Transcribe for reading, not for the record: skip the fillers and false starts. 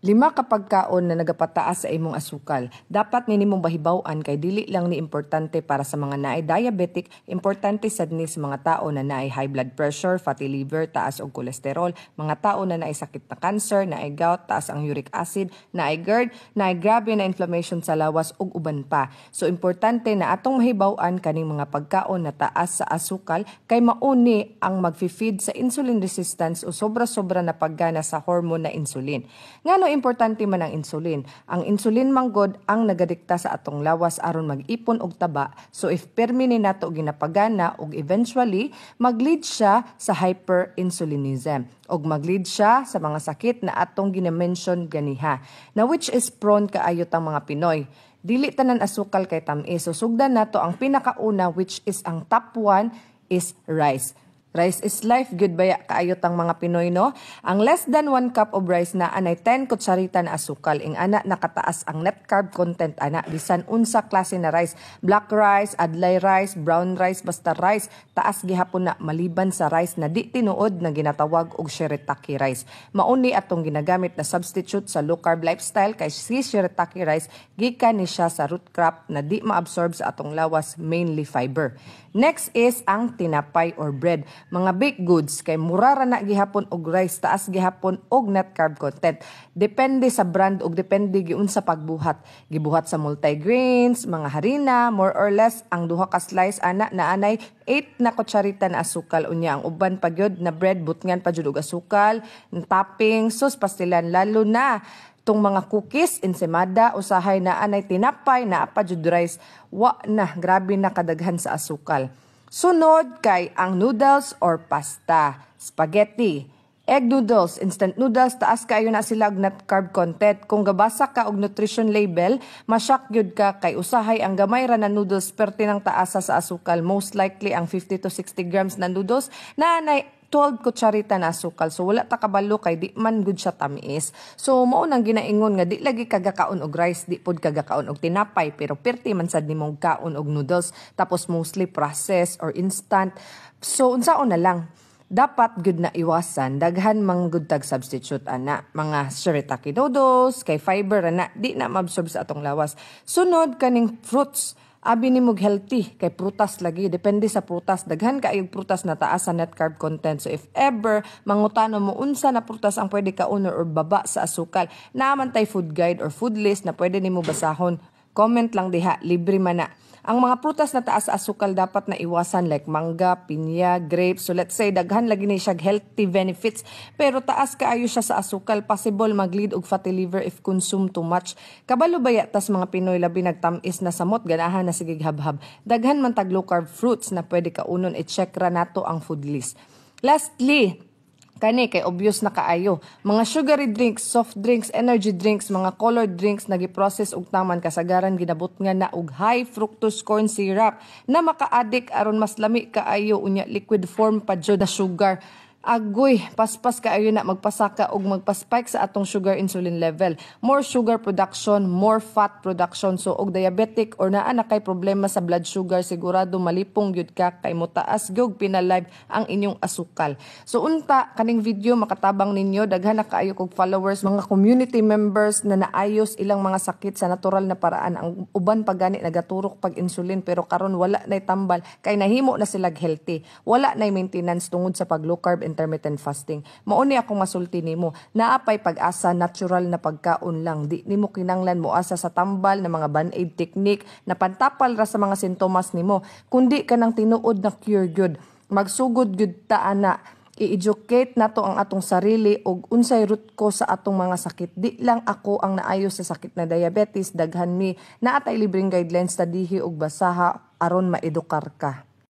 5 ka pagkaon na nagapataas sa imong asukal. Dapat nimong bahibaw-an kay dili lang ni importante para sa mga naay diabetic, importante sad ni sa mga tao na naay high blood pressure, fatty liver, taas og kolesterol, mga tao na naay sakit na cancer, naay gout, taas ang uric acid, naay GERD, naay grabe na inflammation sa lawas ug uban pa. So importante na atong mahibaw-an kaning mga pagkaon na taas sa asukal kay mauni ang magfi-feed sa insulin resistance o sobra-sobra na paggana sa hormone na insulin. Ngano importante man ang insulin. Ang insulin manggod ang nagadikta sa atong lawas aron mag-ipon og taba. So if permi ni nato ginapagana og eventually mag-lead siya sa hyperinsulinism og mag-lead siya sa mga sakit na atong gina-mention ganiha. Na which is prone kaayo tang mga Pinoy. Dili tanan asukal kay tamis. So sugdan nato ang pinakauna which is ang top 1 is rice. Rice is life, good baya kaayot ang mga Pinoy, no? Ang less than 1 cup of rice na anay 10 kutsarita na asukal. Ing ana nakataas ang net carb content ana. Bisan unsa klase na rice. Black rice, adlay rice, brown rice, basta rice. Taas gihapon na maliban sa rice na di tinuod na ginatawag og shirataki rice. Mauni atong ginagamit na substitute sa low carb lifestyle kay si shirataki rice gikan ni siya sa root crop na di maabsorb sa atong lawas, mainly fiber. Next is ang tinapay or bread. Mga baked goods kay mura ra na gihapon og rice, taas gihapon og net carb content. Depende sa brand og depende giun sa pagbuhat. Gibuhat sa multigrains, mga harina, more or less ang duha ka slice ana naanay 8 na kutsarita na asukal unya. Ang uban pa gyud na bread butngan pa jud og asukal, topping, sus pastilan lalo na tong mga cookies, ensaymada, usahay na anay tinapay, na pa jud rice, wa na, grabe na kadaghan sa asukal. Sunod kay ang noodles or pasta, spaghetti, egg noodles, instant noodles, taas kayo na sila og net carb content. Kung gabasa ka og nutrition label, masyak gyud ka kay usahay ang gamay ra na noodles perti ng taasa sa asukal. Most likely ang 50 to 60 grams na noodles na anay 12 kutsarita na asukal. So wala ta kabalo kay di man gud siya tamis. So mao nang ginaingon nga di lagi kagakaon og rice, di pod kagakaon og tinapay, pero perti man sad nimong kaon og noodles tapos mostly processed or instant. So unsaon na lang, dapat gud na iwasan daghan mang gud tag substitute ana, mga shirataki noodles kay fiber ana di na maabsorb sa atong lawas. Sunod kaning fruits, abi ni mog healthy kay prutas lagi, depende sa prutas, daghan kaayog prutas na taas sa net carb content. So if ever mangutano mo unsa na prutas ang pwede kaon or baba sa asukal, naaman tay food guide or food list na pwede nimo basahon. Comment lang diha, libre man na. Ang mga prutas na taas sa asukal dapat na iwasan like mangga, pinya, grapes. So let's say daghan lagi ni siya healthy benefits pero taas kaayo siya sa asukal, possible mag-lead og fatty liver if consume too much. Kabalo baya tas mga Pinoy labi nagtamis na samot ganahan na sige habhab. Daghan man tag low carb fruits na pwede kaunon, i-check ra nato ang food list. Lastly, kani kay obvious na kaayo, mga sugary drinks, soft drinks, energy drinks, mga colored drinks na giprocess og taman kasagaran ginabot nga na og high fructose corn syrup na maka-addict aron mas lami kaayo unya liquid form pa jud na sugar. Agoy, paspas kaayo na magpasaka og magpaspike sa atong sugar insulin level. More sugar production, more fat production. So og diabetic or naa na kay problema sa blood sugar, sigurado malipong gyud ka kay motaas gyud pinalive ang inyong asukal. So unta kaning video makatabang ninyo, daghan na kaayo kog followers, mga community members na naayos ilang mga sakit sa natural na paraan. Ang uban pa gani nagaturok pag insulin pero karon wala nay tambal kay nahimo na sila healthy. Wala nay maintenance tungod sa pag low carb intermittent fasting. Mauni akong masulti nimo, naapay pag-asa, natural na pagkaon lang. Di nimo kinanglan mo asa sa tambal na mga band-aid technique na pantapal ra sa mga sintomas nimo. Kundi ka nang tinuod na cure good. Magsugod good ta ana. I-educate nato ang atong sarili og unsay root cause sa atong mga sakit. Di lang ako ang naayo sa sakit na diabetes, daghan mi naatay libreng guidelines ta dihi og basaha aron maedukar ka.